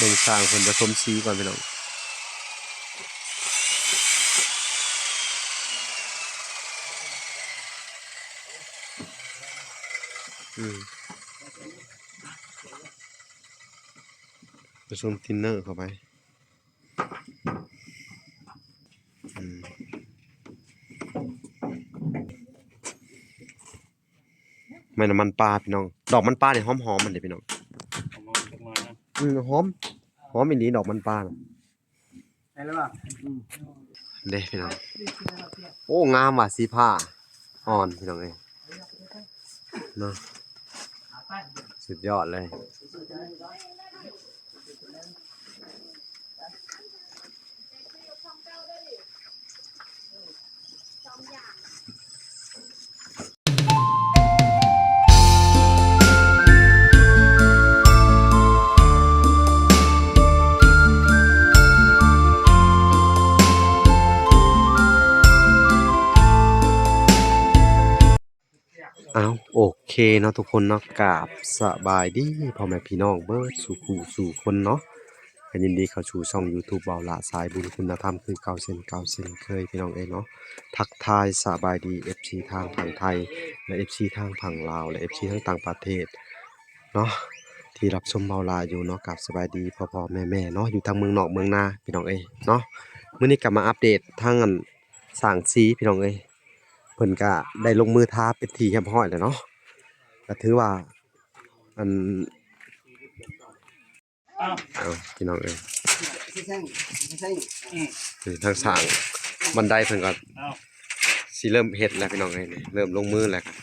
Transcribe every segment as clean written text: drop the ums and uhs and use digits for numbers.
เบิ่งสร้างเพิ่นผสมสีก่อนพี่น้องผสมทินเนอร์เข้าไปไม่น้ำมันปลาพี่น้องดอกมันปลาเนี่ยหอมๆมันเด้พี่น้องหอมอีหลีดอกมันปลาน่ะได้แล้วป่ะเด้พี่น้องโอ้งามว่ะสีผ้าอ่อนพี่น้องเอ้ยเนาะสุดยอดเลยอ้าวโอเคเนาะทุกคนเนาะกราบสบายดีพ่อแม่พี่น้องเบิดสู่ผู้สู่คนเนาะก็ยินดีเข้าสู่ช่อง YouTube เบาละสายบุญคุณธรรมคือเก่าเช่นเคยพี่น้องเอ้ยเนาะทักทายสบายดี FC ทางฝั่งไทยและ FC ทางฝั่งลาวและ FC ทั้งต่างประเทศเนาะที่รับชมเบาลาอยู่เนาะกับสบายดีพ่อๆแม่ๆเนาะอยู่ทางเมืองนอกเมืองนาพี่น้องเอ้ยเนาะมื้อนี้กลับมาอัปเดตทางสร้างสีพี่น้องเอ้ยเพิ่นก็ได้ลงมือทาเป็นที่เรียบร้อยแล้วเนาะก็ถือว่าอันเอาพี่น้องเอ้ยทางสร้างบันไดเพิ่นก็สิเริ่มเฮ็ดแล้วพี่น้องเอ้ยนี่เริ่มลงมือแล้วครับ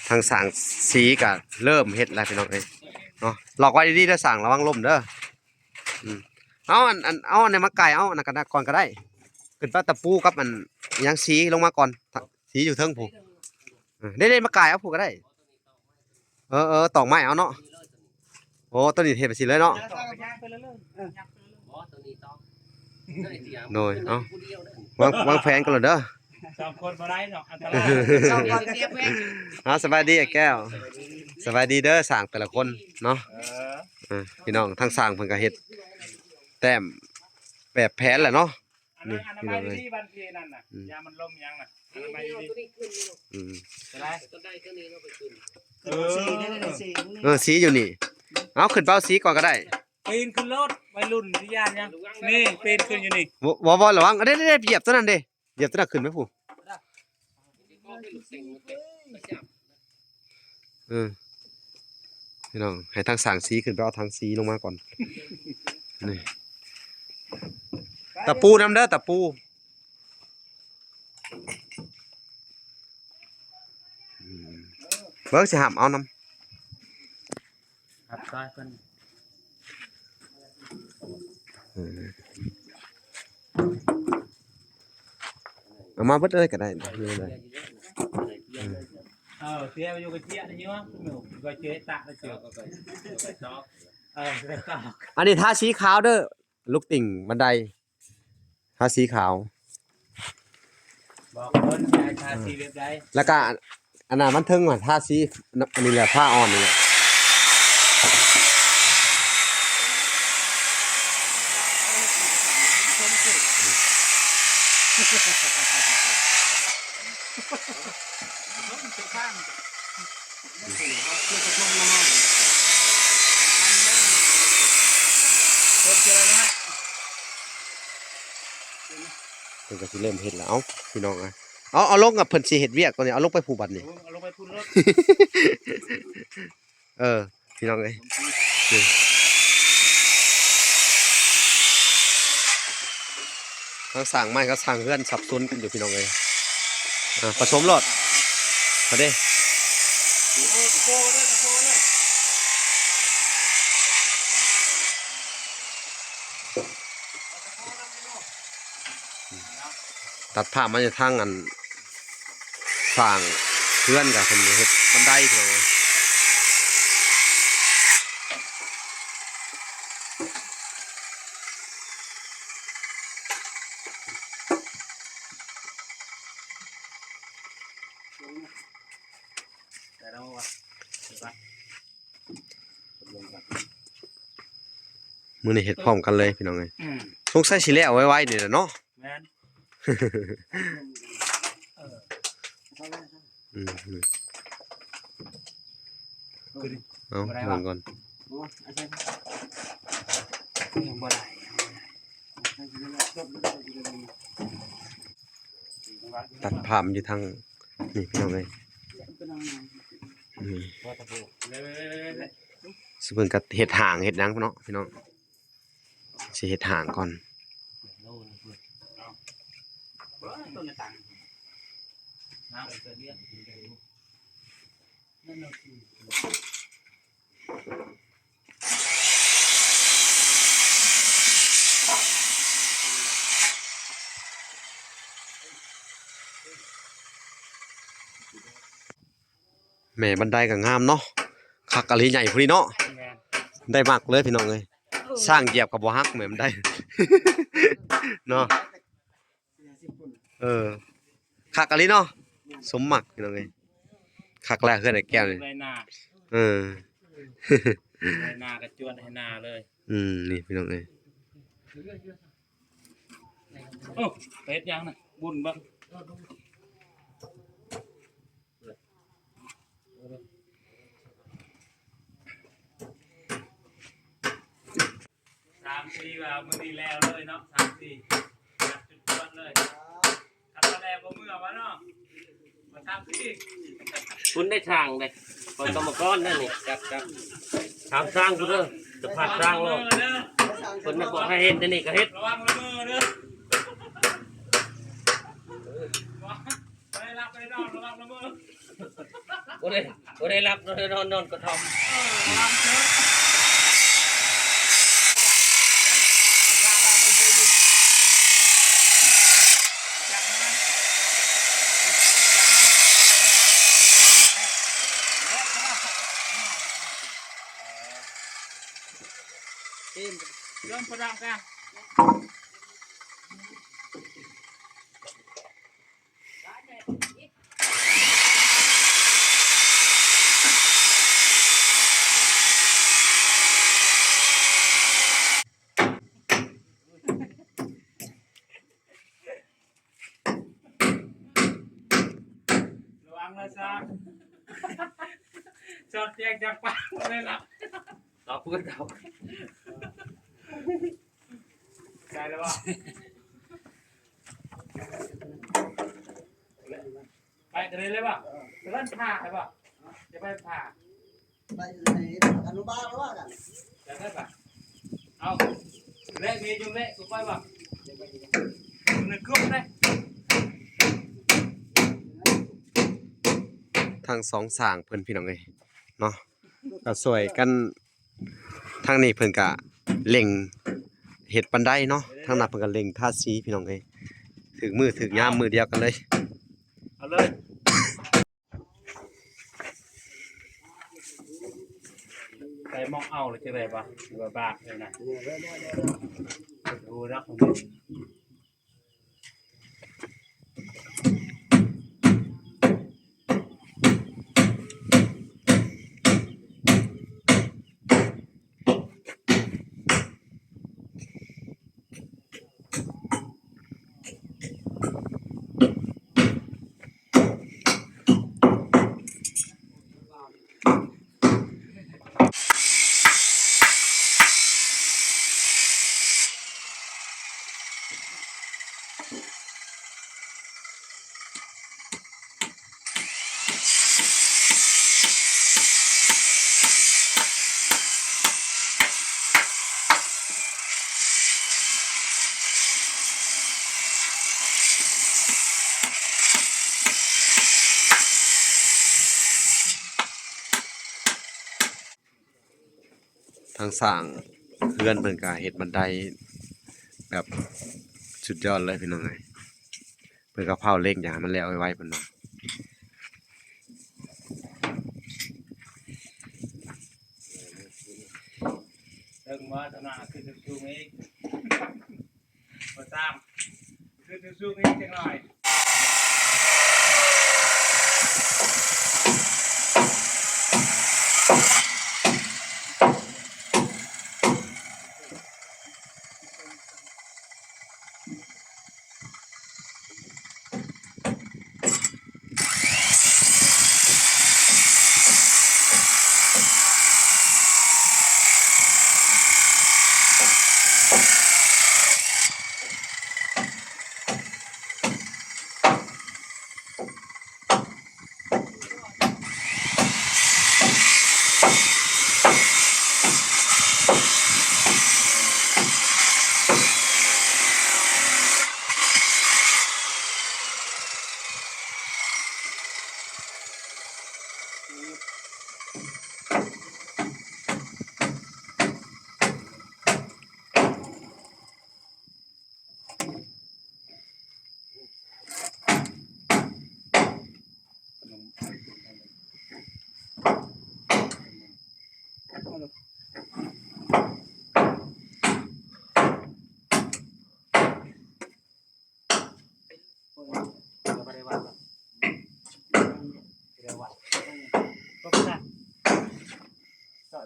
ทางสร้างสีก็เริ่มเฮ็ดแล้วพี่น้องเอ้ยเนาะล็อกไว้ดีๆเด้อสร้างระวังล้มเด้อเอาเอาอันนี้มาไก่เอาอันนั้นก็ได้ก่อนก็ได้ขึ้นปลาตะปูกับอันหยังสีลงมาก่อนสีอยู่เทิงผู้ได้ๆมาไก่เอาผู้ก็ได้ตอกไม้เอาเนาะโอ้ตัวนี้เฮ็ดไปสิเลยเนาะโดยเอาวางแผนกันเลยเด้อ2 คนบ่ได้เนาะอันตรายสบายดีแก้วสบายดีเด้อสร้างแต่ละคนเนาะพี่น้องทั้งสร้างเพิ่นก็เฮ็ดแต้มแบบแผนแหละเนาะนี่พี่น้องเอ้ยบ้านเพนั่นน่ะยามันล่มยังน่ะสีอยู่นี่เอาขึ้นเป้าสีก่อนก็ได้ปีนขึ้นรถวัยรุ่นที่ย่านยังนี่ปีนขึ้นอยู่นี่วอระวังได้เหยียบตัวนั้นเด้เหยียบตัวนั้นขึ้นไหมผู้พี่น้องให้ทางสางสีขึ้นไปเอาทางสีลงมาก่อนนี่ตะปูน้ำเด้อตะปูเบิกสิหามเอาน้ำครับซอยเพิ่นเอามาเบิดเลยก็ได้เลยเสียไปอยู่กับเจี๊ยบนี่วะก็เจ๊ตะแล้วเจออันนี้ทาสีขาวเด้อลูกติ่งบันไดทาสีขาวบอกคนทาสีแบบใดแล้วก็อันนั้นมันถึงว่าทาสีอันนี้แหละผ้าอ่อนนี่แหละเพิ่นก็สิเริ่มเฮ็ดแล้วเอ้าพี่น้องเอาลงกับเพิ่นสิเฮ็ดเวียกตอนนี้เอาลงไปผูกบัดนี่เอาลงไปพุ่นรถพี่น้องเอ้ยทั้งสร้างไม้ก็สร้างเรือนสับสนกันอยู่พี่น้องเอ้ยผสมรถมาเด้ตัดภาพมาจากทางอันสร้างเพื่อนกับคนเฮ็ดบันไดเลยแต่เรา มื้อนี้เฮ็ดพร้อมกันเลยพี่น้องเอ้ย อืม สงสัยสิแล้วไวๆนี่แหละเนาะ แม่น อืมเอาลองก่อน ยังบ่ได้ ตัดภาพอยู่ทางนี่พี่น้องเอ้ยนี่ ว่าตะปูเลย สิเพิ่นก็เฮ็ดห่างเฮ็ดหยังเนาะพี่น้องสิเฮ็ดห่างก่อน โน่นเพิ่นเอาบ่ต้นต่างน้ำเกิดเรียกนั่นน่ะคือ แม่บันไดก็งามเนาะคักอะลีใหญ่พุ่นนี่เนาะ แม่น ได้มากเลยพี่น้องเอ้ยสร้างเหยียบก็บ่ฮักแม่มันได้ เนาะคักอะลีเนาะสมมักพี่น้องเอ้ยคักแล้วเฮือนไอ้แก้วนี่ ไรนา เออ ไรนากระจวนให้นาเลย นี่พี่น้องเอ้ย โอ้เป็ดยังน่ะบุญบ่3-4ว่ามื้อนี้แล้วเลยเนาะ3-4จัดจุดจวนเลยคันตอนแรกบ่มื้อวะเนาะมา3-4 คุณได้ช่างเลยคนกรรมกรนั่นนี่ครับถามสร้างคุณเด้อจะพัดสร้างโลกคนน่ะบอกให้เฮ็ดนี่ก็เฮ็ด ระวังละมือเด้อไปรับไปนอนระวังละมือ บ่ได้รับนอนกระท่อม ระวังเถอะเริ่มประดับกันระวังเลยซ่าจอดแยกจากปากเลยล่ะ เอาเพื่อนเอา ใจแล้วป่ะไปกันเลยป่ะจะเล่นผ่าใช่ป่ะจะไปผ่า ไปอนุบาลแล้วว่ากัน จะได้ป่ะเอาเละมีจุ่มเละกูไปป่ะจุ่มในกรุ๊ปได้ ทั้งสองสร้างเพิ่นพี่น้องเอ้ยเนาะก็สวยกันทางนี้เพิ่นก็เล็งเฮ็ดบันไดเนาะทางนั้นเพิ่นก็เล็งทาสีพี่น้องเอ้ยถึงมือถึงยามมือเดียวกันเลย เอาเลยไปมองเอาเลยจะได้ป่ะหรือว่าบากเลยนะดูนะผมทางสร้างเพื่อนเพิ่นก็เฮ็ดบันไดแบบสุดยอดเลยพี่น้องเอ้ยเพิ่นก็เผาเล็กอย่างให้มันแล้วไวๆเพิ่นว่า เดินมาตนาขึ้นสูงอีกมาตามขึ้นสูงอีกจังหน่อย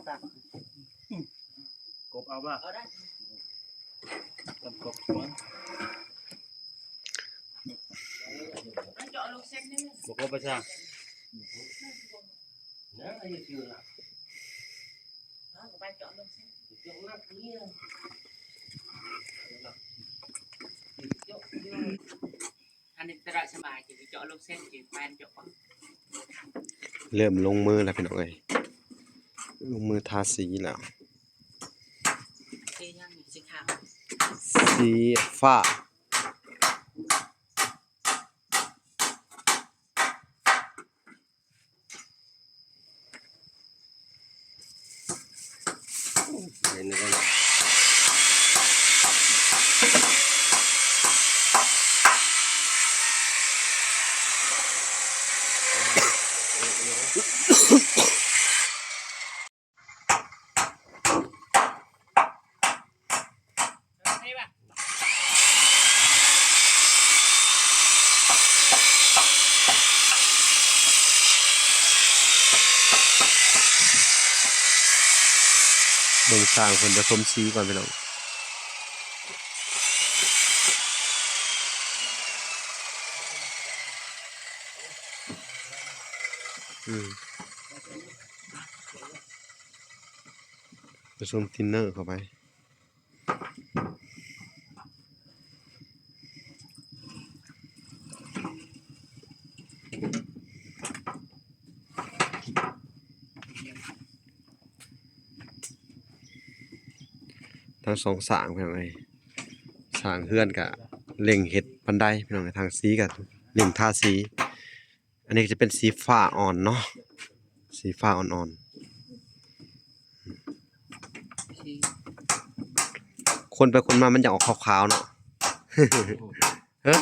ตัก กบเอาป่ะ เอาได้ กับกบหัว เจาะลูกเส้นนี่ บกบประชา นะไอ้ชื่อละ ไปเจาะลูกเส้น เจ้านักเนี่ย อันนี้ตระสบายจะเจาะลูกเส้นจะแฟนเจาะ เริ่มลงมือแล้วพี่น้องเอ้ยลงมือทาสีแล้ว สียังสีขาว สีฟ้าเห็นไหม ใช่ป่ะ เบิ่งสร้างเพิ่นผสมสีก่อนพี่น้องผสมทินเนอร์เข้าไปทั้งสองสร้างพี่น้องเอ้ยสร้างเฮือนกับเล็งเฮ็ดบันไดพี่น้องเอ้ยทางสีกับเล็งทาสี อันนี้จะเป็นสีฟ้าอ่อนเนาะสีฟ้าอ่อนๆคนไปคนมามันจะออกขาวๆเนาะ เฮ้ย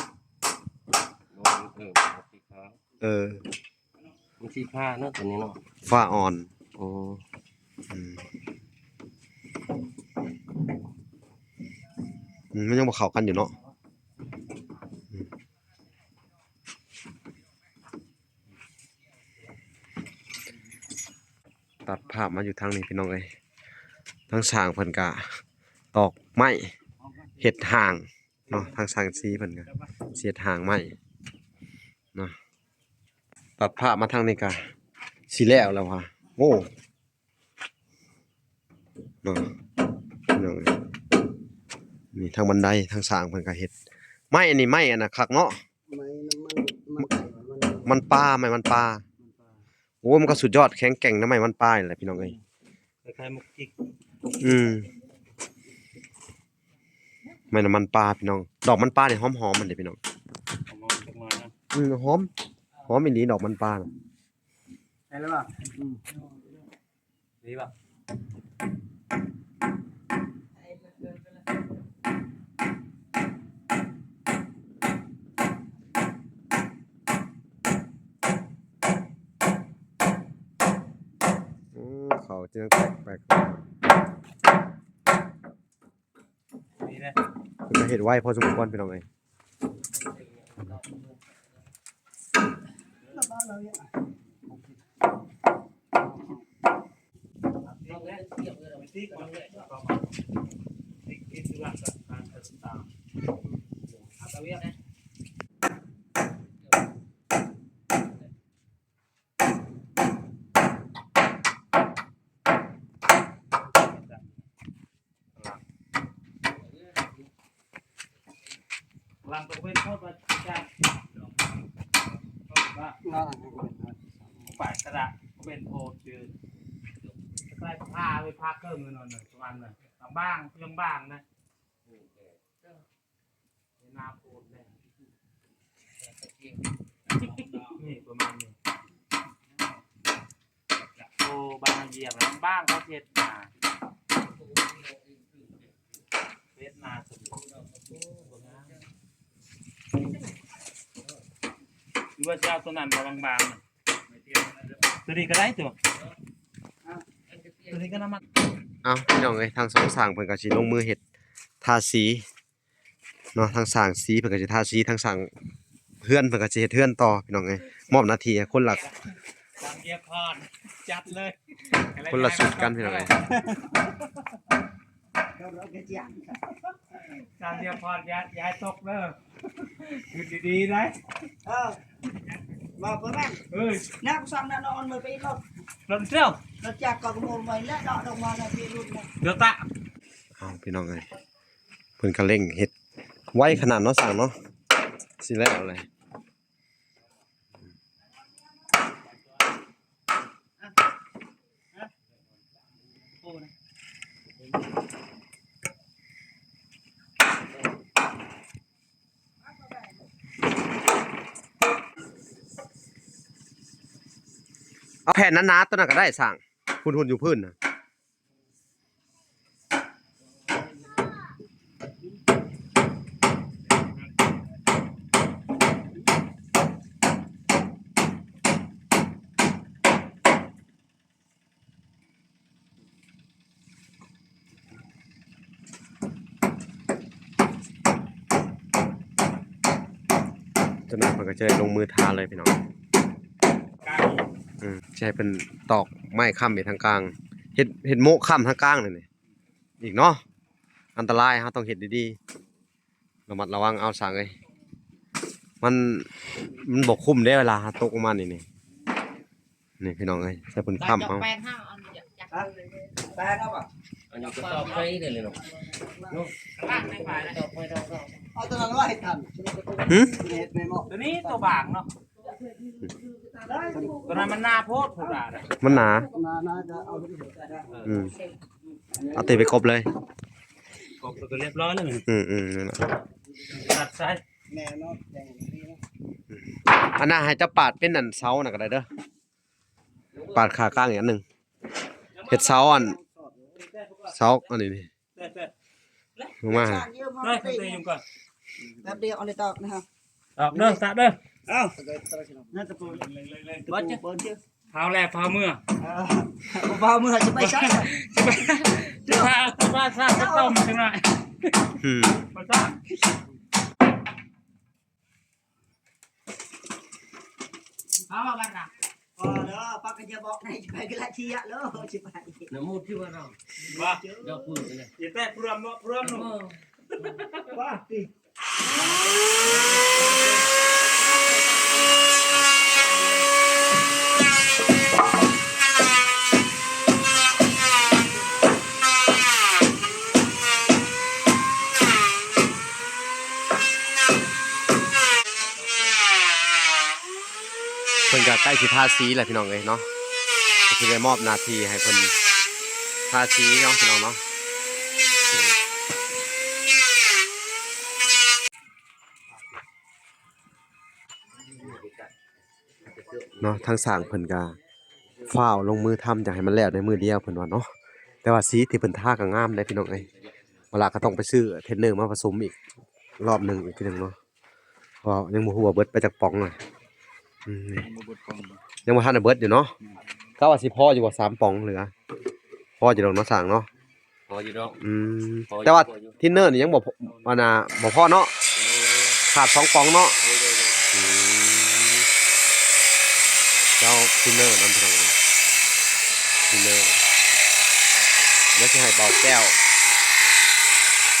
สีขาว เออ มันสีผ้าเนาะตัวนี้เนาะ ฟ้าอ่อน โอ้ อืมมันยังบ่เข้ากันอยู่เนาะตัดภาพมาอยู่ทางนี้พี่น้องเอ้ยทางสร้างเพิ่นก็ตอกไม้เฮ็ดห่างเนาะทางสร้างสีเพิ่นก็เสียดห่างไม้เนาะตัดภาพมาทางนี้ก็สิแล้วแล้วว่ะโอ้เนาะพี่น้องเอ้ยนี่ทางบันไดทางสร้างเพิ่นก็เฮ็ดไม้อันนี้ไม้อันน่ะคักเนาะ ไม่น้ำมันไก่มัน มันปลาไม้มันปลาโอ้มันก็สุดยอดแข็งแกร่งนะไม้มันปลานี่แหละพี่น้องเอ้ย คล้ายๆมุกจิก ไม่น้ำมันปลาพี่น้องดอกมันปลาเนี่ยหอมๆมันเด้พี่น้อง เอามาจักหน่อยนะ หอมอีหลีดอกมันปลาน่ะ ใช่แล้วป่ะ ดีป่ะ เขาจึงแปลก ดีเลย ๆมันก็เห็ดไว้พอสมควรพี่น้องเอ้ย ติ๊กมันเลยติ๊กที่สุราษฎร์การเติมตามอาตะเวียน ลังตะเวนโทษว่าจ้างว่า น่า ฝ่ายกระดาษเป็นโทษชื่อใส่ผ้าไปผ้าเกิมเงินหน่อยประมาณนั้นบ้างเพียงบ้างนะนาโพดเลยนี่ประมาณนี้โอ้บางเหยียบแล้วบ้างเขาเทียดนาเวียดนาสุดหรือว่าจะเอาตัวนั้นมาบางๆน่ะตัวนี้ก็ได้ตัวนี้ก็น้ำมัน เอ้าพี่น้องเอ้ยทางสองสร้างเพิ่นก็สิลงมือเฮ็ดทาสีเนาะทางสร้างสีเพิ่นก็สิทาสีทางสร้างเฮือนเพิ่นก็สิเฮ็ดเฮือนต่อพี่น้องเอ้ยมอบหน้าที่ให้คนละ ตามเกียร์พอดจัดเลย คนละสุดกันพี่น้องเอ้ย เราก็จะ ตามเกียร์พอดย้ายตกเด้อคือดีๆนะ มาเพื่อน เอ้ย นักสั่งนอนมาไปรถ รถเที่ยว รถจักรก็โมนไว้แล้วดอกลงมาในพี่รุ่นนะ เดี๋ยวตะ เอาพี่น้องเอ้ยเพิ่นก็เร่งเฮ็ดไวขนาดเนาะสั่งเนาะสิแล้วเลยเอาแผ่นหนาๆตัวนั้นก็ได้สั่งหุ่นๆอยู่พื้นน่ะ จากนั้นมันก็จะได้ลงมือทาเลยพี่น้องใช่เป็นตอกไม้ค้ำไปทางกลางเห็ดโมะค้ำทางกลางเลยนี่อีกเนาะอันตรายฮะต้องเห็ดดีๆระมัดระวังเอาสั่งเลยมันบกคุ้มได้เวลาตกออกมานี่พี่น้องเลยใช้เป็นค้ำเอา แปดห้าอันอยาก แปลครับอ่ะ อันนี้ก็ตอบไปเลยเนาะ ล่างไม่ไปแล้ว ตอบไปตอบ เอาตัวนั้นว่าให้ทัน หึ เน็ตไม่เหมาะ ตัวนี้ตัวบางเนาะตัวนั้นมันหน้าโพดถูกด่าเลย มันหนา น่าจะเอาที่สุดได้ เอาตีไปครบเลย กบตัวเรียบร้อยเลย นั่นแหละ ตัดสาย แน่นอนแดงนี่นะ อันน่าให้จะปาดเป็นอันเสาน่ะก็ได้เด้อปาดขากลางอย่างนึงเห็ดเสาอันนี้ลงมา ได้คุณเตยยุงก่อน แป๊บเดียวเอาเลยตอกนะครับ ออกเด้อตะเด้อ เอ้าน่าจะปูบอลเจ้าบอลเจ้า เท้าแรกเท้าเมื่อ เบามือจะไปใช้ จะพาซาก็ต้มจังหน่อยมาซา เอาบ้านนะ พอเด้อปักกันจะบอกในไปกันละทีอะแล้วจะไป น้ำมูดที่ว่าเรา ว่า เดี๋ยวพูดเลย อย่าแตะพรวมพรวมหนู ว่าสิ เพิ่นก็ใกล้สิทาสีแหละพี่น้องเอ้ยเนาะก็สิได้มอบหน้าที่ให้เพิ่นทาสีเนาะพี่น้องเนาะเนาะทางสร้างเพิ่นก็ฟ้าวลงมือทำอยากให้มันแล้วในมือเดียวเพิ่นว่าเนาะแต่ว่าสีที่เพิ่นทาก็งามได้พี่น้องเอ้ยเวลาก็ต้องไปซื้อเทนเนอร์มาผสมอีกรอบหนึงอีกทีนึงเนาะเพราะยังบ่ฮู้ว่าเบิดไปจากป๋องน่ะยังบ่ทันได้เบิดอยู่เนาะก็ว่าสิพออยู่ว่า3ป๋องเหลือพออยู่ดอกเนาะสร้างเนาะ พออยู่ดอก แต่ว่าทินเนอร์นี่ยังบ่พอบ่พอเนาะขาด2ป๋องเนาะเจ้าทินเนอร์นำพี่น้องทินเนอร์แล้วสิให้เบาแก้ว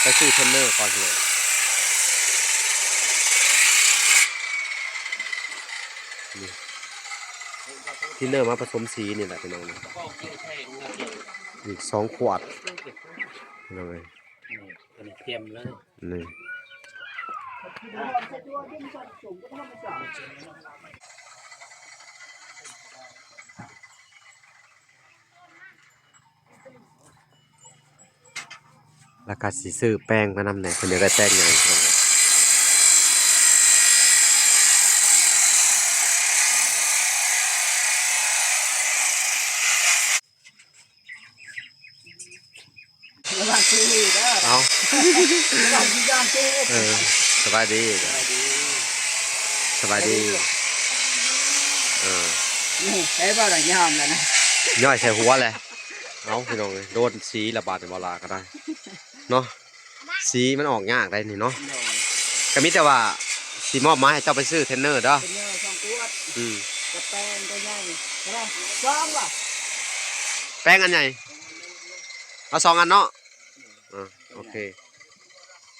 ไปซื้อเทนเนอร์ก่อนเลยทินเนอร์มาผสมสีนี่แหละพี่น้องอีก2 ขวดพี่น้องเอ้ย เตรียมเลย นี่แล้วก็สิซื้อแป้งมานำไหนเพิ่นจะได้แป้งหยังพี่น้องเอ้ยระวังทีเด้อ เอา ระวังที่ย่างที สบายดีสบายดี นี่ใช้บ่ได้ยามแล้วนะ ย่อยใส่หัวเลยเอาพี่น้องเลยโดนสีระบาดในเวลาก็ได้เนาะสีมันออกยากได้นี่เนาะก็มีแต่ว่าสีมอบมาให้เจ้าไปซื้อเทรนเนอร์เด้อ เป็นเนื้อ2 ขวด อืม กระแป้งก็ย่าง ซ้อมว่ะ แป้งอันใหญ่เอา2อันเนาะโอเค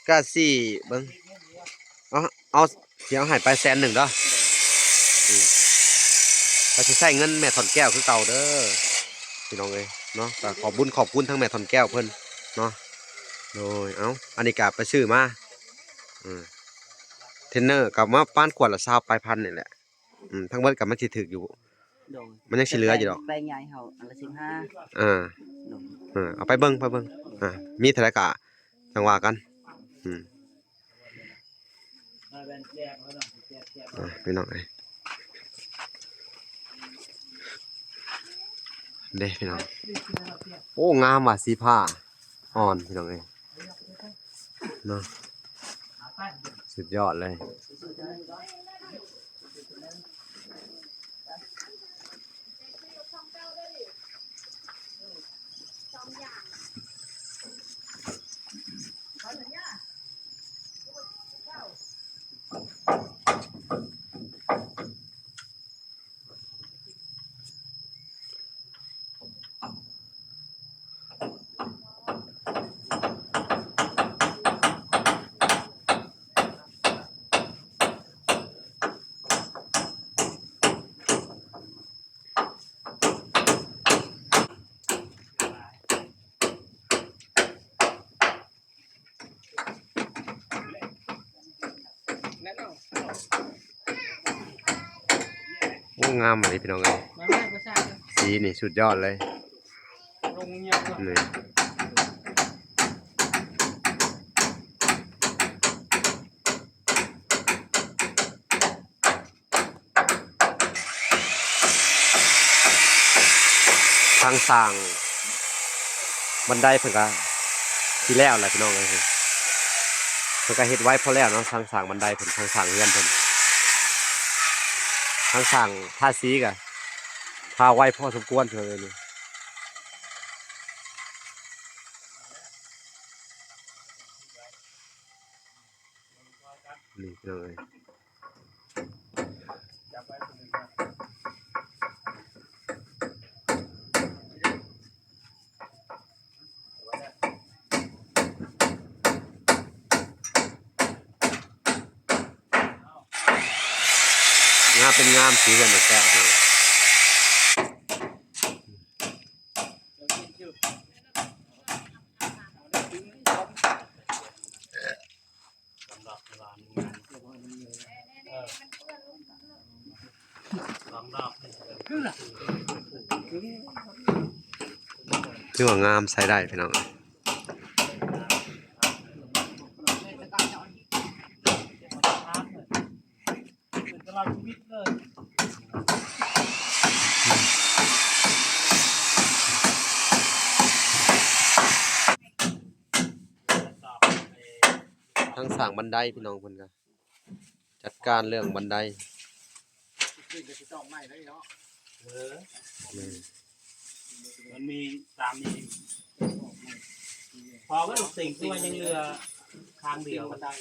ก็สี่เบิ่งเอาเดี๋ยวให้ไป100,000เด้อก็สิใช้เงินแม่ถอนแก้วคือเก่าเด้อพี่น้องเอ้ยเนาะก็ขอบคุณทั้งแม่ถอนแก้วเพิ่นเนาะโดยอันนี้ก็ไปซื้อมาเทรนเนอร์กลับมาป้านขวดละ20ปลายพันนี่แหละทั้งเบิดก็มันสิถึกอยู่มันยังสิเหลืออยู่ดอกแปลงใหญ่เฮาอันละ15เอาไปเบิ่งมีเท่าไหร่ก็จังว่ากันพี่น้องเอ้ยเด้พี่น้องโอ้งามว่ะสีผ้าอ่อนพี่น้องเอ้ยเนาะสุดยอดเลยโอ้งามเลยพี่น้องเอ้ยสีนี่สุดยอดเลยนี่ทางสร้างบันไดเพิ่นก็สิแล้วแหละพี่น้องเอ้ยเพิ่นก็เฮ็ดไว้พอแล้วเนาะทางสร้างบันไดเพิ่นทางสร้างเรือนเพิ่นทางสร้างทาสีก็ทาไว้พอสมควรเถอะนี่นี่พี่น้องเอ้ยงามเป็นงามสีเรือนแก้วเลยคือว่างามใช้ได้พี่น้องทางสร้างบันไดพี่น้องเพิ่นก็จัดการเรื่องบันไดมันมีตามนี้พอว่าสิ่งที่มันยังเหลือทางเดียวก็ได้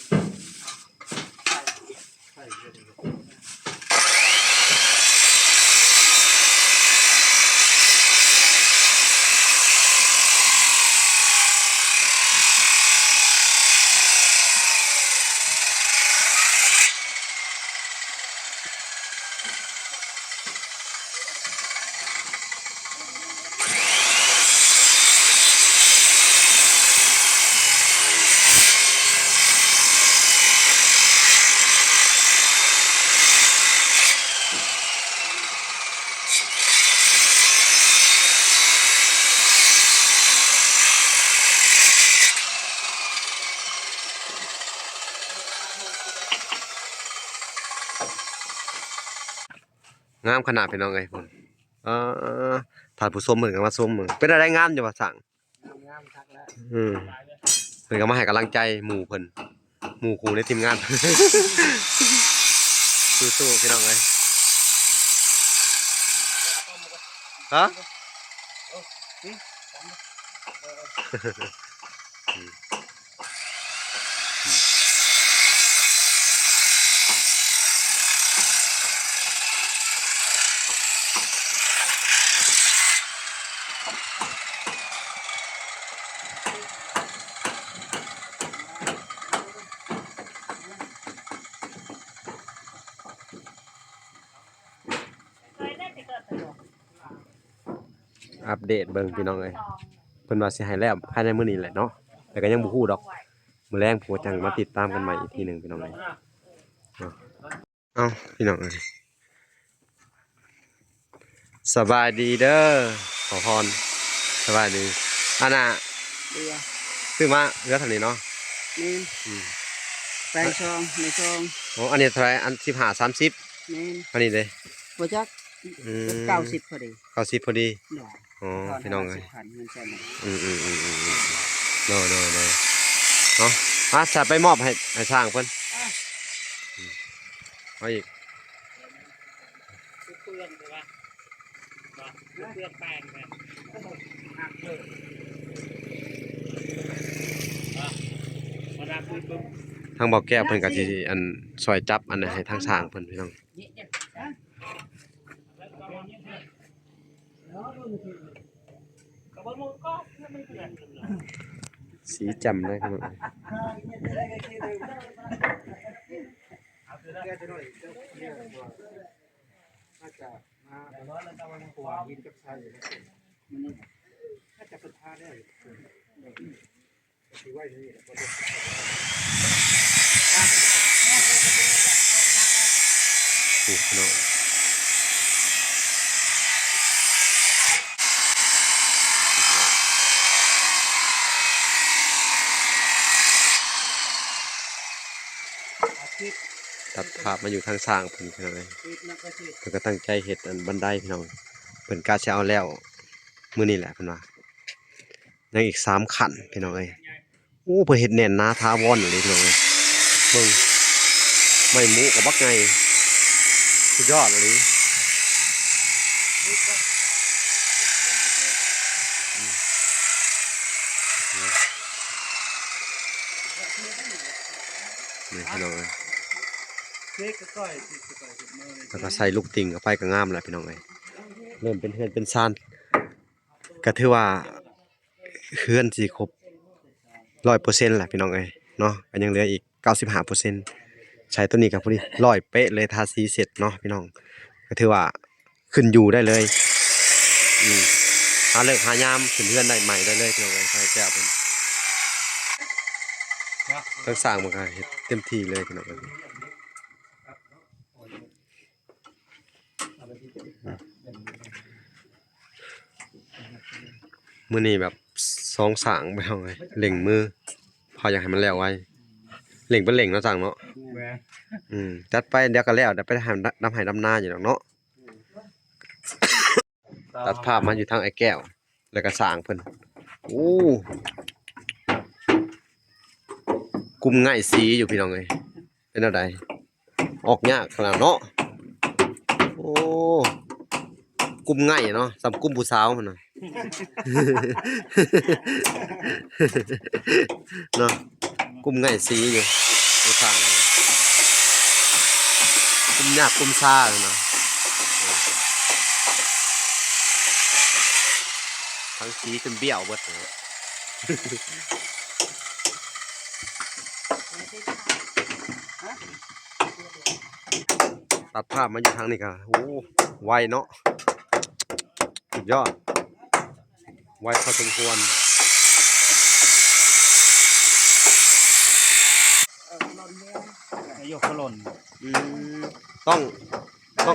งามขนาดพี่น้องเอ้ยพุ่นท่านผู้ชมเหมือนกันมาชมเหมือนเป็นอะไรงามอยู่ว่าสั่งเพิ่นก็มาให้กำลังใจหมู่เพิ่นหมู่ครูในทีมงาน สู้ๆพี่น้องเอ้ยฮะ อัปเดตเบิ่งพี่น้องเอ้ยเพิ่นว่าสิให้แล้วภายในมื้อนี้แหละเนาะแต่ก็ยังบ่ฮู้ดอกมื้อแรงผัวจังมาติดตามกันใหม่อีกทีหนึงพี่น้องเอ้ยเอ้าพี่น้องเอ้ยสบายดีเด้อขอพรสบายดีอันน่ะ เรือ ซื้อมาเรือเท่านี้เนาะ นี่ อืม แปลงซองในซอง โอ้อันนี้เท่าไหร่อัน15 30 นี่ อันนี้เด้ โปรจัก อืม 90พอดี 90พอดี เนาะ อ๋อพี่น้องเอ้ย พันเงินแสน โน่เนาะมาจะไปมอบให้ช่างเพิ่นเอาอีก เพื่อนใช่ปะเพื่อนแปลงแบบมาดับปุ๊บ ทางบอกแก้วเพิ่นก็สิอันซอยจับอันนั้นให้ทางช่างเพิ่นพี่น้องสีจำเลยพี่น้องนี่พี่น้องตัดภาพมาอยู่ทางสร้างเพิ่นพี่น้องเอ้ยเพิ่นก็ตั้งใจเฮ็ดอันบันไดพี่น้องเพิ่นกะสิเอาแล้วมื้อนี้แหละเพิ่นว่ายังอีก3ขั้นพี่น้องเอ้ยโอ้เพิ่นเฮ็ดแน่นหนาถาวรเลยพี่น้องเอ้ยเบิ่งไม้หมูกับบักไงสุดยอดเลยนี่พี่น้องเอ้ยแล้วก็ใส่ลูกติ่งเข้าไปก็งามแล้วพี่น้องเอ้ยเริ่มเป็นเฮือนเป็นซานก็ถือว่าเฮือนสิครบ 100% แหละพี่น้องเอ้ยเนาะก็ยังเหลืออีก 95% ใช้ตัวนี้ก็พอดี100เป๊ะเลยทาสีเสร็จเนาะพี่น้องก็ถือว่าขึ้นอยู่ได้เลยหาเลิกหายามขึ้นเฮือนได้ใหม่ได้เลยพี่น้องเอ้ยใช้แก้วเพิ่นทั้งสร้างมันก็เฮ็ดเต็มที่เลยพี่น้องเอ้ยมื้อนี้แบบ2สร้างไปเอาไงเร่งมือพออยากให้มันแล้วไวเร่งเป็นเร่งเนาะสั่งเนาะจัดไปเดี๋ยวก็แล้วเดี๋ยวไปทำดำไห้ดำนาอยู่ดอกเนาะตัดภาพมาอยู่ทางไอ้แก้วแล้วก็สร้างเพิ่นโอ้กุมง่ายสีอยู่พี่น้องเอ้ยเป็นจังไดออกยากขนาดเนาะโอ้กุมง่ายเนาะสำกุมผู้สาวมันน่ะ เนาะกุมง่ายสีอยู่ในทางกุมยากกุมซ่าเลยนะทั้งสีจนเบี้ยวเบิดเลยตัดภาพมาอยู่ทางนี้ก็โอ้ไวเนาะสุดยอดไวพอสมควรยกขล่น ต้อง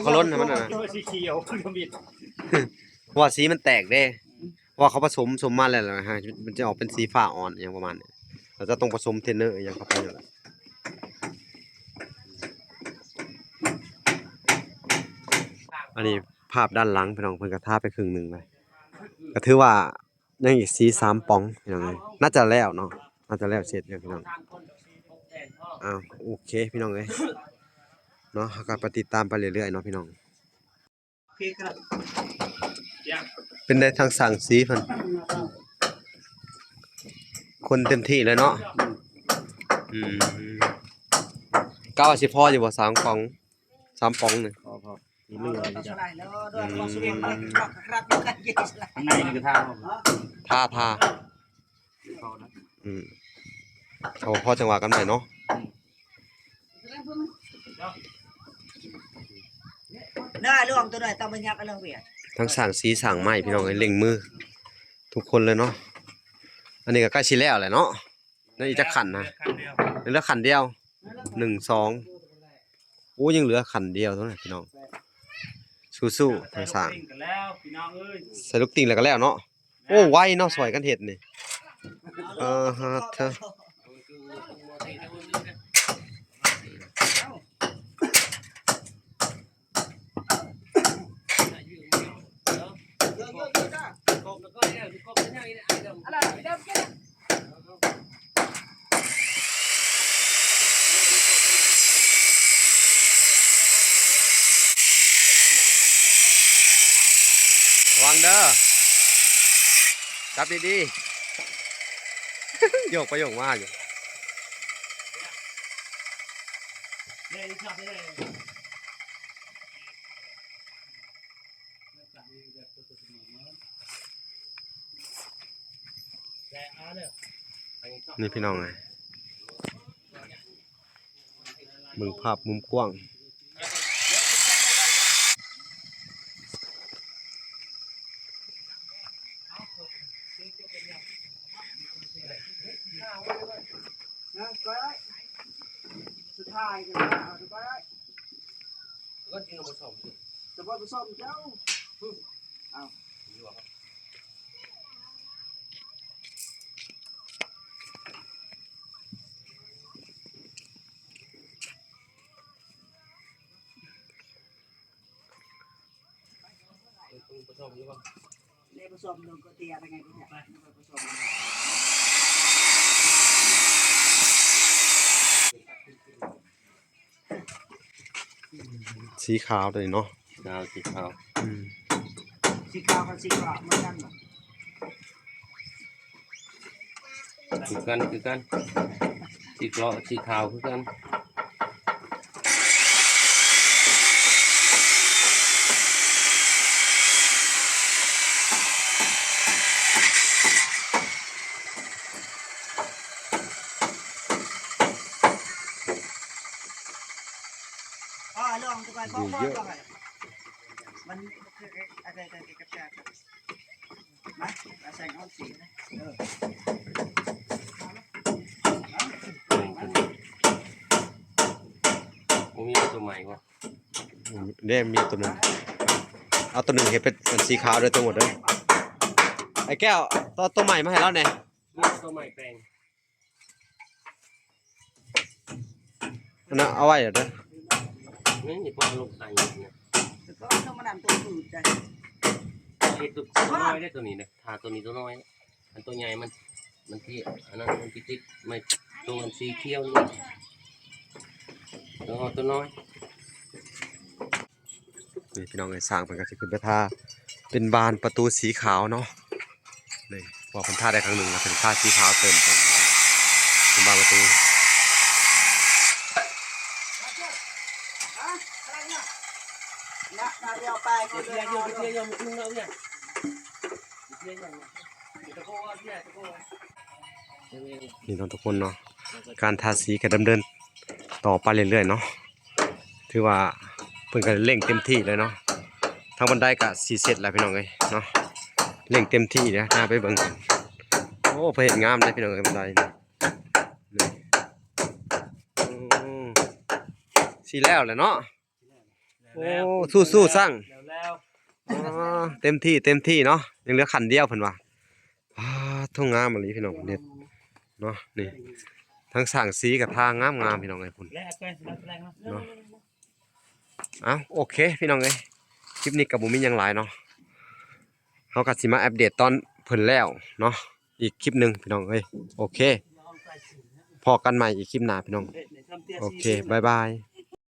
ขล้นให้มันน่ะนะ ตัวสีเขียวคือบิด เพราะว่าสีมันแตกเด้เพราะว่าเขาผสมมาแล้วนะฮะมันจะออกเป็นสีฟ้าอ่อนอย่างประมาณนี้เราจะต้องผสมเทรนเนอร์อย่างเข้าไปนั่นแหละอันนี้ภาพด้านหลังพี่น้องเพิ่นก็ทาไปครึ่งหนึงเลยก็ถือว่ายังอีกสี3ป๋องพี่น้องเอ้ยน่าจะแล้วเนาะน่าจะแล้วเสร็จแล้วพี่น้องอ้าวโอเคพี่น้องเอ้ยเนาะเราก็ไปติดตามไปเรื่อยๆเนาะพี่น้องเป็นได้ทางสั่งสีเพิ่นคนเต็มที่เลยเนาะก้าวสิพออยู่บ่3ป๋อง3ป๋องนี่ มีเลือด สลายแล้วด้วยความสุขมันครับอยู่กันยิ่งสลาย ข้างในนี่คือท่า ทาเอาพอจังหวะกันใหม่เนาะ ได้เรื่องตัวไหนต้องไปยักเรื่องเวียด ทั้งสั่งสีสั่งไม้พี่น้องเอ้ยเร่งมือทุกคนเลยเนาะอันนี้ก็ใกล้สิแล้วแหละเนาะนั่นอีกจักขันนะ คันเดียว เหลือขันเดียว1 2โอ้ยังเหลือขันเดียวเท่านั้นพี่น้องสู้ๆทั้งสั่ง กันแล้วพี่น้องเอ้ย ใส่ลูกติ่งแล้วก็แล้วเนาะโอ้ไวเนาะสวยกันเห็ดนี่ฮะเธอระวังเด้อจับดีๆ โยกไปโยกมาอยู่ เนี่ยชอบเลยแต่เอาเด้อ นี่พี่น้องไงมึงภาพมุมกว้าง นะก็ได้สุดท้ายกันนะเอาก็ได้ ก็จริงเอาผสม แต่ว่าผสมเจ้า ผสมหรือเปล่า ได้ผสมลงก็เตียอะไรไงก็ได้ผสม สีขาวตัวนี้เนาะ ดาวสีขาว สีขาวกับสีขาวเหมือนกันเหรอ คือกันสีกรอสีขาวคือกัน ลองตัวไปบอกว่าไงมันอะไรกับแกมาใส่ข้าวสีนะผมมีตัวใหม่วะ เด้มีตัวหนึงเอาตัวหนึ่งเห็นเป็นสีขาวด้วยตัวหมดเลยไอ้แก้วตัวใหม่มาให้เราเนี่ย มีตัวใหม่แปลง อันนั้นเอาไว้เดี๋ยวเด้อ นี่พอลงใส่เนี่ย ก็ต้องมาดำตัวฝืดจ้ะ ไอ้ตัวน้อยได้ตัวนี้นะทาตัวนี้ตัวน้อยอันตัวใหญ่มันที่อันนั้นมันติดไม่ตัวมันสีเขียวนี่ตัวน้อย นี่พี่น้องไอ้สร้างเป็นก็จะขึ้นไปท่าเป็นบานประตูสีขาวเนาะนี่พอเป็นท่าได้ครั้งหนึ่งแล้วเป็นท่าสีขาวเติมเป็นบานประตู นาเดียวไปก็เลย นี่น้องทุกคนเนาะการทาสีก็ดำเนินต่อไปเรื่อยๆเนาะถือว่าเพิ่นก็เร่งเต็มที่เลยเนาะทางบันไดก็สีเสร็จแล้วพี่น้องเอ้ยเนาะเร่งเต็มที่นะน่าไปเบิ่งกันโอ้เพิ่นเฮ็ดงามเลยพี่น้องเอ้ยบันไดนี่สีแล้วแหละเนาะโอ้สู้ๆสร้าง แล้ว อ๋อเต็มที่เนาะยังเหลือขันเดียวเพิ่นว่าทุ่งงามมาลีพี่น้องเด็ดเนาะนี่ทั้งสั่งสีกับทางงามพี่น้องไอ้พุ่น และแกแรงเนาะ เนาะอ้าวโอเคพี่น้องเอ้ยคลิปนี้กับบุมีหยังหลายเนาะเฮาก็สิมาอัปเดตตอนเพิ่นแล้วเนาะอีกคลิปหนึงพี่น้องเอ้ยโอเคพอกันใหม่อีกคลิปหน้าพี่น้องโอเคบ๊ายบาย